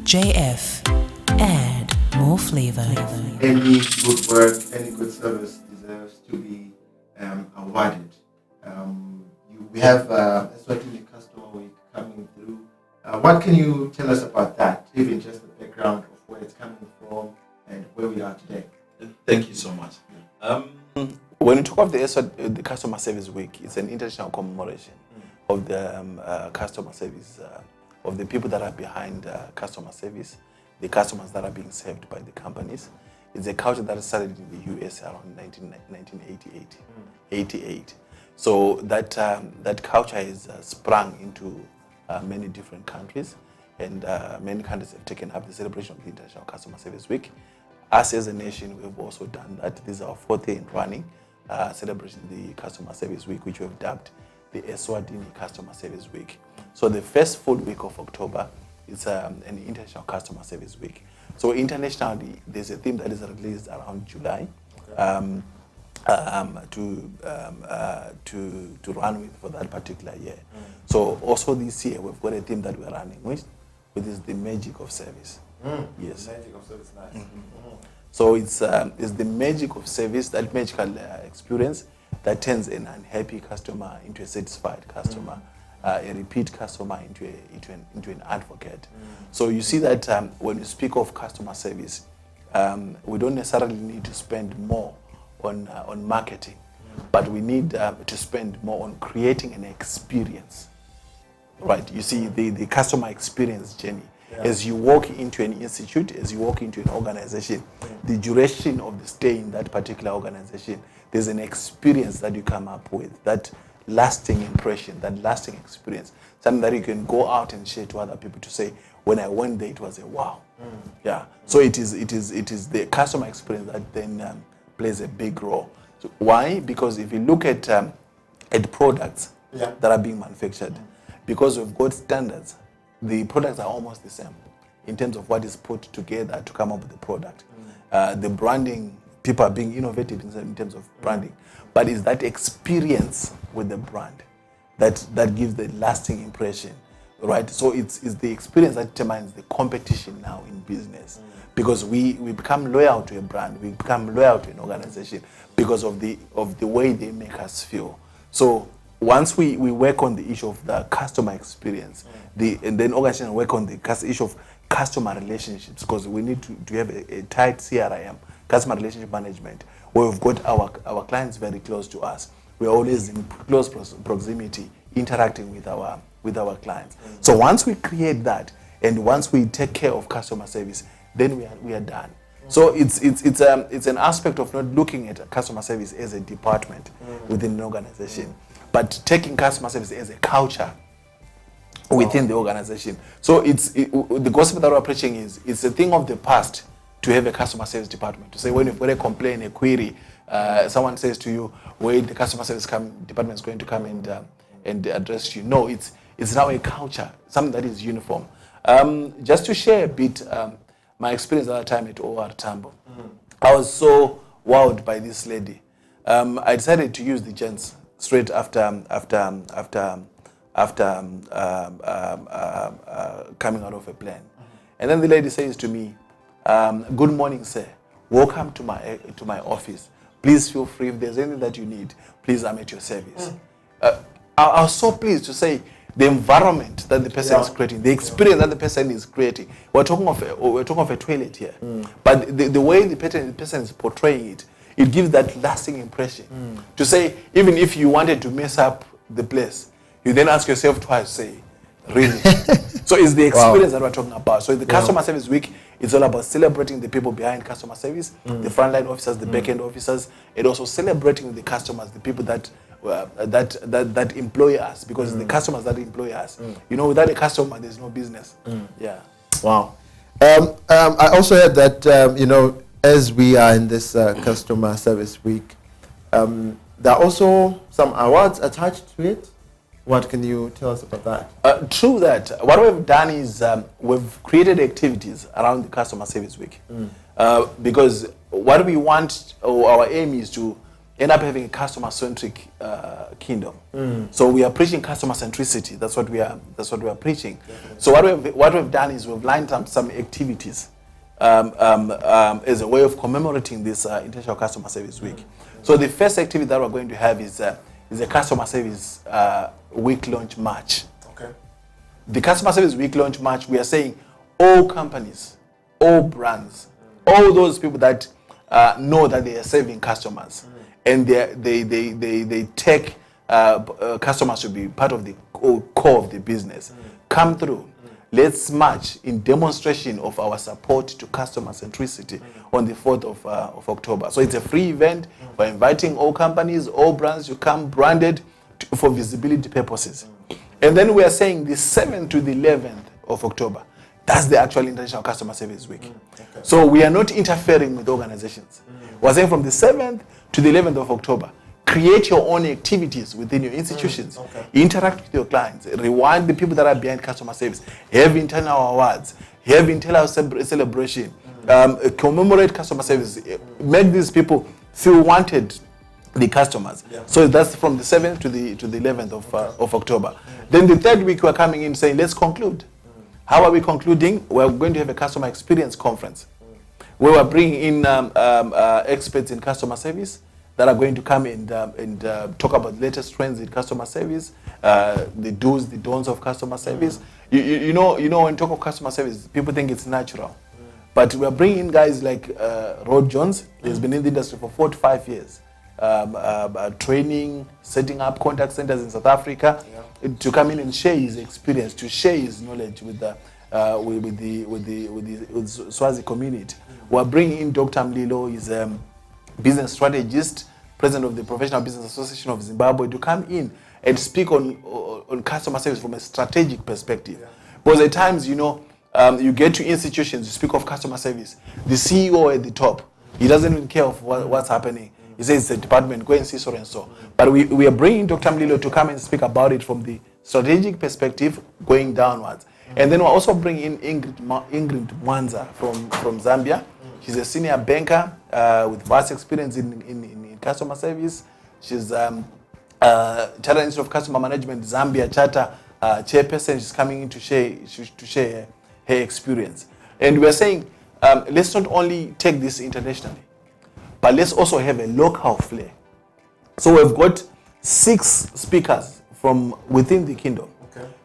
JF. Add more flavor. Any good work, any good service deserves to be awarded. We have Eswatini Customer Week coming through. What can you tell us about that, even just the background of where it's coming from and where we are today? Thank you so much. When you talk of the Customer Service Week, it's an international commemoration of the customer service, of the people that are behind customer service, the customers that are being served by the companies. It's a culture that started in the US around 1988. So that culture has sprung into many different countries, and many countries have taken up the celebration of the International Customer Service Week. Us as a nation, we've also done that. This is our fourth year in running, celebrating the Customer Service Week, which we've dubbed the Eswatini Customer Service Week. So the first full week of October is an International Customer Service Week. So internationally, there's a theme that is released around July to run with for that particular year. So also this year, we've got a theme that we're running with, which is the magic of service. Yes. Magic of service, nice. So it's the magic of service, that magical experience that turns an unhappy customer into a satisfied customer, a repeat customer into an advocate. So you see that when you speak of customer service, we don't necessarily need to spend more on marketing, but we need to spend more on creating an experience. Right? You see the customer experience journey. Yeah. As you walk into an institute, as you walk into an organization, the duration of the stay in that particular organization, there's an experience that you come up with, that lasting impression, that lasting experience, something that you can go out and share to other people to say, when I went there, it was a wow. Yeah. So it is the customer experience that then plays a big role. So why? Because if you look at products that are being manufactured, because we've got standards, the products are almost the same in terms of what is put together to come up with the product. The branding, people are being innovative in terms of branding, but it's that experience with the brand that gives the lasting impression, right? So it's the experience that determines the competition now in business, because we become loyal to a brand, we become loyal to an organization because of the way they make us feel. So once we work on the issue of the customer experience, and then organization work on the issue of customer relationships, because we need to have a tight CRM, customer relationship management, where we've got our clients very close to us. We're always in close proximity, interacting with our clients. So once we create that, and once we take care of customer service, then we are done. So it's an aspect of not looking at customer service as a department within an organization, but taking customer service as a culture within the organization. So the gospel that we're preaching is, it's a thing of the past to have a customer service department. To say when you've got a complaint, a query, someone says to you, wait, the customer service department is going to come and address you. No, it's now a culture, something that is uniform. Just to share a bit, my experience at that time at OR Tambo, I was so wowed by this lady. I decided to use the gents straight after coming out of a plan. And then the lady says to me, good morning, sir. Welcome to my office. Please feel free. If there's anything that you need, please, I'm at your service. I was so pleased to say the environment that the person is creating, the experience that the person is creating. We're talking of a toilet here, but the way the person is portraying it gives that lasting impression. To say, even if you wanted to mess up the place, you then ask yourself twice, say, really? So it's the experience that we're talking about. So the Customer Service Week is all about celebrating the people behind customer service, the frontline officers, the back-end officers, and also celebrating the customers, the people that employ us, because it's the customers that employ us. You know, without a customer, there's no business. Yeah. Wow. I also heard that, as we are in this Customer Service Week, there are also some awards attached to it. What can you tell us about that? True that. What we've done is we've created activities around the Customer Service Week, because what we want, or our aim is to end up having a customer-centric kingdom. So we are preaching customer centricity. That's what we are preaching. So what we've done is we've lined up some activities as a way of commemorating this International Customer Service Week. So the first activity that we're going to have is a Customer Service Week launch march. Okay. The Customer Service Week launch march, we are saying all companies, all brands, all those people that know that they are serving customers and they take customers to be part of the core of the business. Come through. Let's march in demonstration of our support to customer centricity on the 4th of October. So it's a free event. We're inviting all companies, all brands to come branded for visibility purposes. And then we are saying the 7th to the 11th of October. That's the actual International Customer Service Week. Okay. So we are not interfering with organizations. We're saying from the 7th to the 11th of October, create your own activities within your institutions. Okay. Interact with your clients. Reward the people that are behind customer service. Have internal awards. Have internal celebration. Commemorate customer service. Make these people feel wanted, the customers. Yeah. So that's from the 7th to the 11th of October. Then the third week we're coming in saying, let's conclude. How are we concluding? We're going to have a customer experience conference where we're bringing in experts in customer service that are going to come and talk about the latest trends in customer service, the do's, the don'ts of customer service. You know, when talk of customer service, people think it's natural. But we're bringing in guys like Rod Jones. He's been in the industry for 4 to 5 years. Training, setting up contact centers in South Africa, to come in and share his experience, to share his knowledge with the Swazi community. We're bringing in Dr. Mlilo. He's a business strategist, president of the Professional Business Association of Zimbabwe, to come in and speak on customer service from a strategic perspective. Because at times, you get to institutions, you speak of customer service. The CEO at the top, he doesn't even care of what's happening. He says it's a department, go and see so and so. But we are bringing Dr. Mlilo to come and speak about it from the strategic perspective, going downwards. And then we're also bringing in Ingrid Mwanza from Zambia. She's a senior banker with vast experience in customer service. She's Chartered Institute of Customer Management, Zambia Charter chairperson. She's coming in to share her experience. And we're saying, let's not only take this internationally, but let's also have a local flair. So we've got 6 speakers from within the kingdom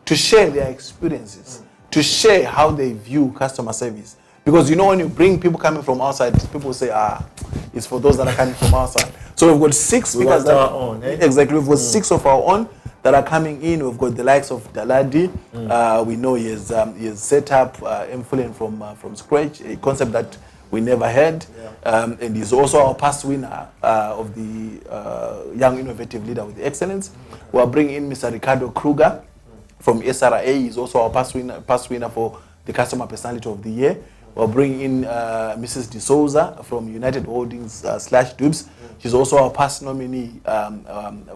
to share their experiences, to share how they view customer service. Because when you bring people coming from outside, people say, it's for those that are coming from outside. So we've got 6 speakers that our own, eh? Exactly. We've got 6 of our own that are coming in. We've got the likes of Daladi. We know he has set up Influent from scratch, a concept that we never had. And he's also our past winner of the Young Innovative Leader with Excellence. We're bringing in Mr. Ricardo Kruger from SRA. He's also our past winner for the Customer Personality of the Year. We're bringing in Mrs. D'Souza from United Holdings /Dubs. She's also our past nominee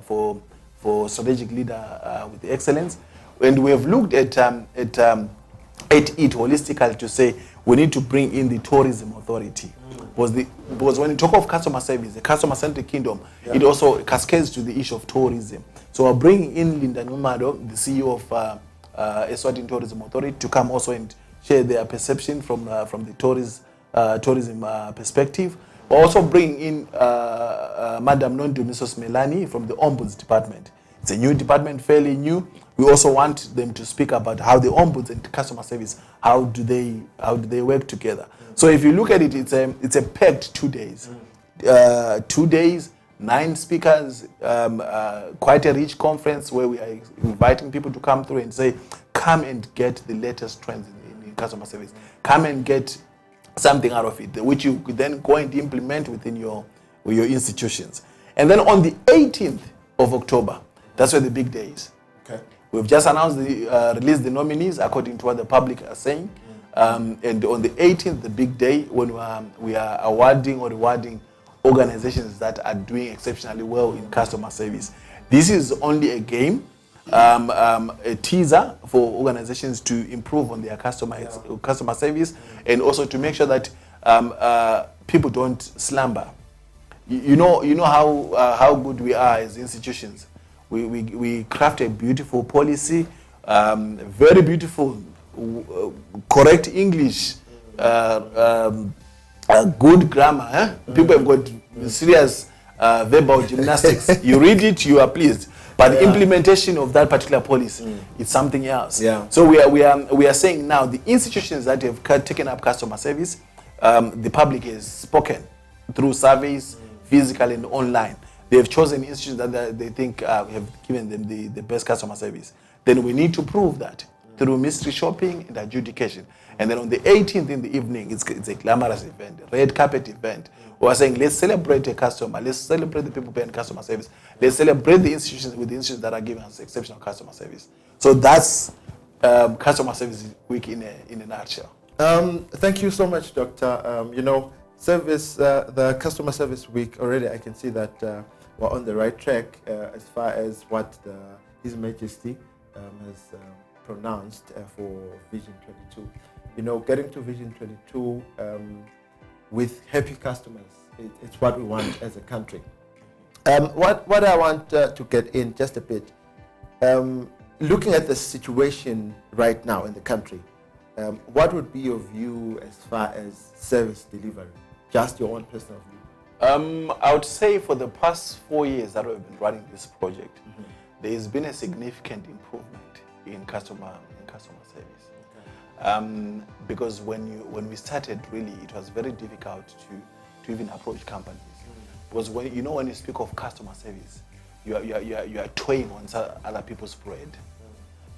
for Strategic Leader with Excellence. And we have looked at it holistically to say we need to bring in the Tourism Authority. Because when you talk of customer service, the customer-centric kingdom, it also cascades to the issue of tourism. So we're bringing in Linda Numado, the CEO of Eswatini Tourism Authority, to come also and share their perception from the tourism perspective. We're also bringing in Madam Nondu Misos Melani from the Ombuds Department. It's a new department, fairly new. We also want them to speak about how the Ombuds and customer service, how do they work together. So if you look at it, it's a packed 2 days. 2 days, 9 speakers, quite a rich conference where we are inviting people to come through and say, come and get the latest trends in customer service. Come and get something out of it, which you could then go and implement within your institutions. And then on the 18th of October, that's where the big day is. Okay. We've just announced released the nominees according to what the public are saying. And on the 18th, the big day, when we are awarding or rewarding organizations that are doing exceptionally well in customer service. This is only a game, a teaser for organizations to improve on their customer service, and also to make sure that people don't slumber. you know how good we are as institutions. We craft a beautiful policy, very beautiful, correct English, good grammar. People have got serious verbal gymnastics. You read it, you are pleased. But the implementation of that particular policy, it's something else. Yeah. So we are saying now the institutions that have taken up customer service, the public has spoken through surveys, physical and online. They have chosen institutions that they think have given them the best customer service. Then we need to prove that through mystery shopping and adjudication. And then on the 18th in the evening, it's a glamorous event, a red carpet event. We are saying, let's celebrate a customer. Let's celebrate the people paying customer service. Let's celebrate the institutions with the institutions that are giving us exceptional customer service. So that's Customer Service Week in a nutshell. Thank you so much, Doctor. The Customer Service Week, already I can see that we're on the right track as far as what His Majesty has pronounced for Vision 22. Getting to Vision 22 with happy customers, it's what we want as a country. What I want to get in just a bit, looking at the situation right now in the country, what would be your view as far as service delivery? Just your own personal view. I would say for the past 4 years that we've been running this project, there has been a significant improvement in customer service. Okay. Because when we started, really, it was very difficult to even approach companies. Because when you speak of customer service, you are toying on other people's bread.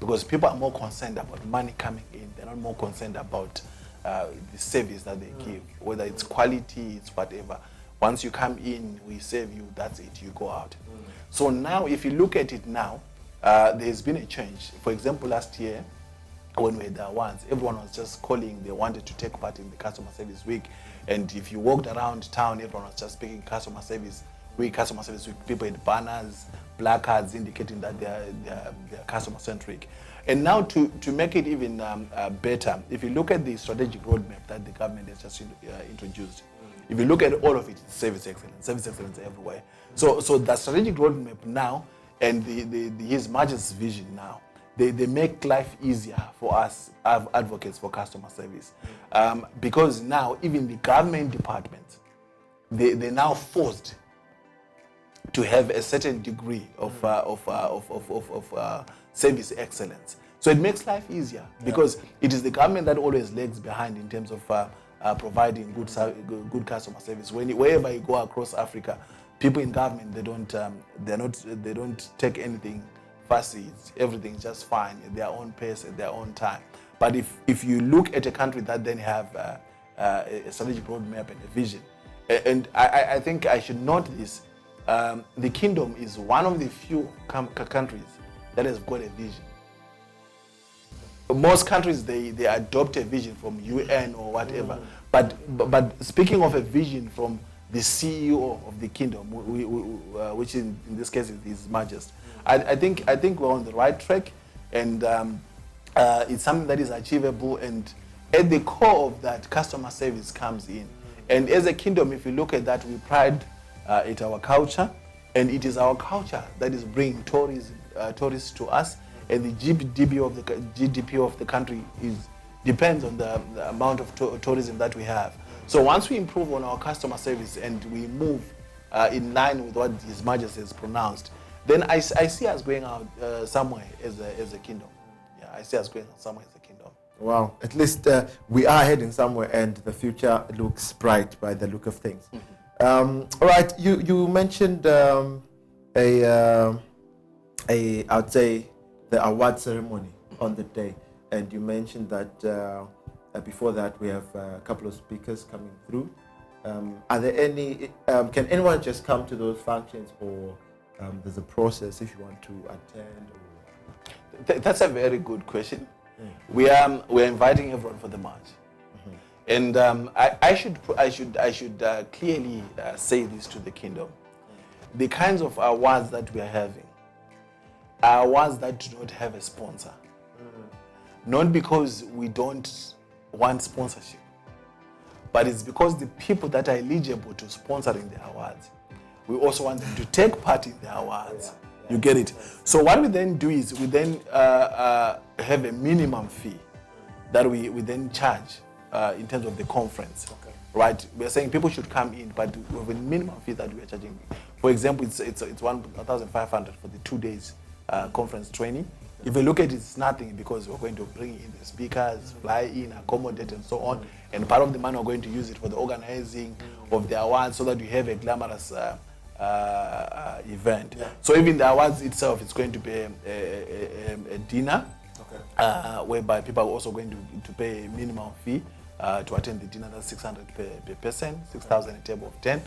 Because people are more concerned about money coming in. They're not more concerned about the service that they give, whether it's quality, it's whatever. Once you come in, we save you, that's it, you go out. So now, if you look at it now, there's been a change. For example, last year, when we had the awards, everyone was just calling, they wanted to take part in the Customer Service Week. And if you walked around town, everyone was just speaking Customer Service Week. People had banners, placards indicating that they're customer-centric. And now to make it even better, if you look at the strategic roadmap that the government has just introduced, if you look at all of it, it's service excellence everywhere. So the strategic roadmap now and His Majesty's vision now, they make life easier for us advocates for customer service. Because now even the government departments, they're now forced to have a certain degree of service excellence. So it makes life easier because it is the government that always lags behind in terms of providing good customer service. Wherever you go across Africa, people in government they don't take anything fussy. Everything's just fine at their own pace, at their own time. But if you look at a country that then have a strategic roadmap and a vision, and I think I should note this. The kingdom is one of the few countries that has got a vision. Most countries they adopt a vision from UN or whatever, but speaking of a vision from the CEO of the kingdom, which in this case is His Majesty, I think we're on the right track, and it's something that is achievable. And at the core of that, customer service comes in. And as a kingdom, if you look at that, we pride it's our culture, and it is our culture that is bringing tourists to us, and the GDP of the country depends on the amount of tourism that we have. So once we improve on our customer service and we move in line with what His Majesty has pronounced, then I see us going out somewhere as a kingdom. Yeah, I see us going out somewhere as a kingdom. Wow, at least we are heading somewhere, and the future looks bright by the look of things. All right, you mentioned I would say the award ceremony on the day, and you mentioned that before that we have a couple of speakers coming through. Are there any? Can anyone just come to those functions, or there's a process if you want to attend? Or? That's a very good question. We're inviting everyone for the march. And I should clearly say this to the kingdom. The kinds of awards that we are having are awards that do not have a sponsor. Not because we don't want sponsorship, but it's because the people that are eligible to sponsoring the awards, we also want them to take part in the awards. You get it? So what we then do is we then have a minimum fee that we then charge in terms of the conference. Right? We're saying people should come in, but we have a minimum fee that we are charging. For example, it's 1,500 for the 2 days conference training. If you look at it, it's nothing because we're going to bring in the speakers, fly in, accommodate, and so on. And part of the money we're going to use it for the organizing of the awards so that you have a glamorous event. So even the awards itself, it's going to be a dinner, whereby people are also going to pay a minimum fee to attend the dinner. That's 600 per person, 6,000 a table of 10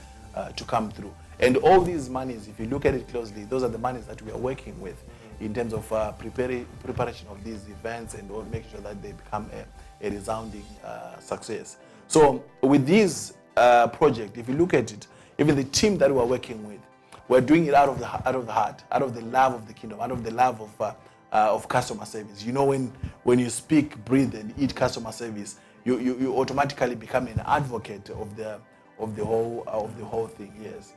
to come through. And all these monies, if you look at it closely, those are the monies that we are working with in terms of preparation of these events and making sure that they become a resounding success. So with this project, if you look at it, even the team that we're working with, we're doing it out of the heart, out of the love of the kingdom, out of the love of customer service. You know, when you speak, breathe, and eat customer service, you automatically become an advocate of the whole thing. Yes.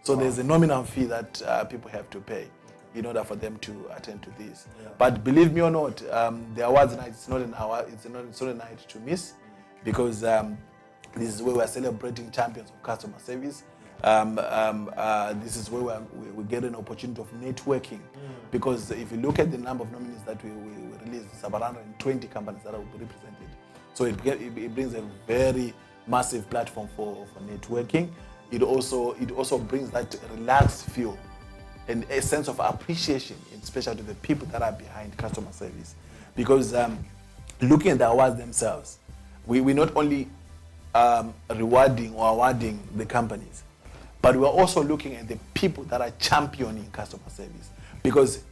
So there's a nominal fee that people have to pay in order for them to attend to this. But believe me or not, the awards night is not an hour. It's not a night to miss, because this is where we're celebrating champions of customer service. This is where we get an opportunity of networking, because if you look at the number of nominees that we released, it's about 120 companies that will be represented. So it brings a very massive platform for networking. It also brings that relaxed feel and a sense of appreciation, especially to the people that are behind customer service. Because looking at the awards themselves, we not only rewarding or awarding the companies, but we're also looking at the people that are championing customer service. Because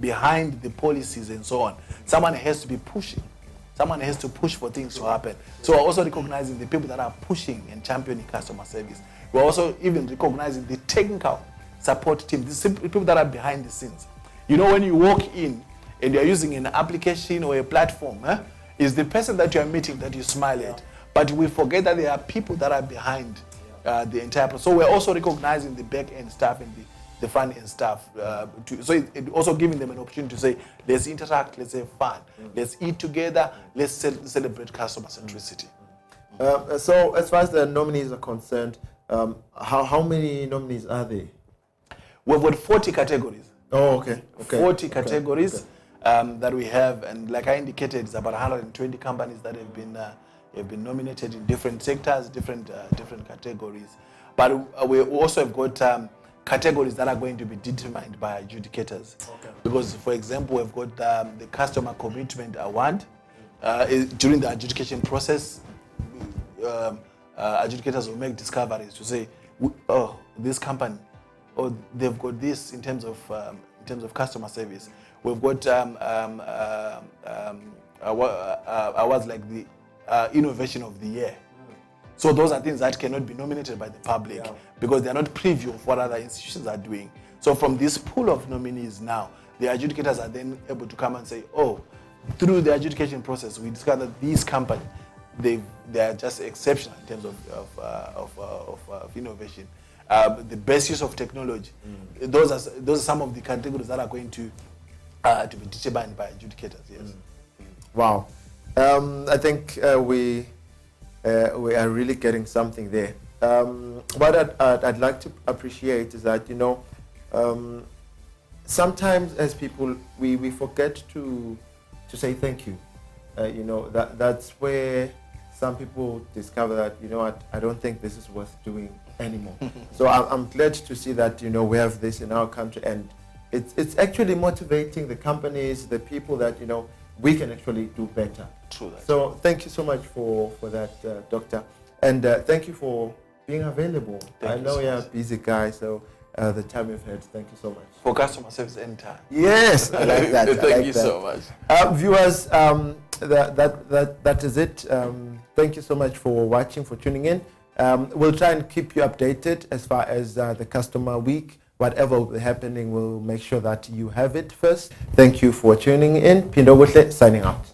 behind the policies and so on, someone has to be pushing. Someone has to push for things to happen. So we're also recognizing the people that are pushing and championing customer service. We're also even recognizing the technical support team, the people that are behind the scenes. You know, when you walk in and you're using an application or a platform, it's the person that you're meeting that you smile at. But we forget that there are people that are behind the entire process. So we're also recognizing the back-end staff and the front-end staff. So it also giving them an opportunity to say, let's interact, let's have fun, let's eat together, let's celebrate customer centricity. So as far as the nominees are concerned, how many nominees are there? We've got 40 categories. Oh, okay. 40 categories that we have, and like I indicated, it's about 120 companies that have been nominated in different sectors, different categories. But we also have got categories that are going to be determined by adjudicators. Because, for example, we've got the Customer Commitment Award. During the adjudication process, adjudicators will make discoveries to say, oh, this company, or they've got this in terms of customer service. We've got awards like the Innovation of the Year. So those are things that cannot be nominated by the public because they are not preview of what other institutions are doing. So from this pool of nominees now, the adjudicators are then able to come and say, oh, through the adjudication process, we discovered that these companies, they are just exceptional in terms of innovation. The best use of technology. Those are some of the categories that are going to be determined by adjudicators. Yes. Wow. I think we are really getting something there. What I'd like to appreciate is that, you know, sometimes as people we forget to say thank you. You know, that's where some people discover that, you know what, I don't think this is worth doing anymore. So I'm glad to see that, you know, we have this in our country, and it's actually motivating the companies, the people, that, you know, we can actually do better. True that. So thank you so much for that, Doctor. And thank you for being available. I know you're a busy guy, so the time you've had, thank you so much. For customer service anytime. Yes, I like that. Thank you so much. Viewers, that is it. Thank you so much for watching, for tuning in. We'll try and keep you updated as far as the customer week. Whatever will be happening, we'll make sure that you have it first. Thank you for tuning in. Pindo Buhle signing out.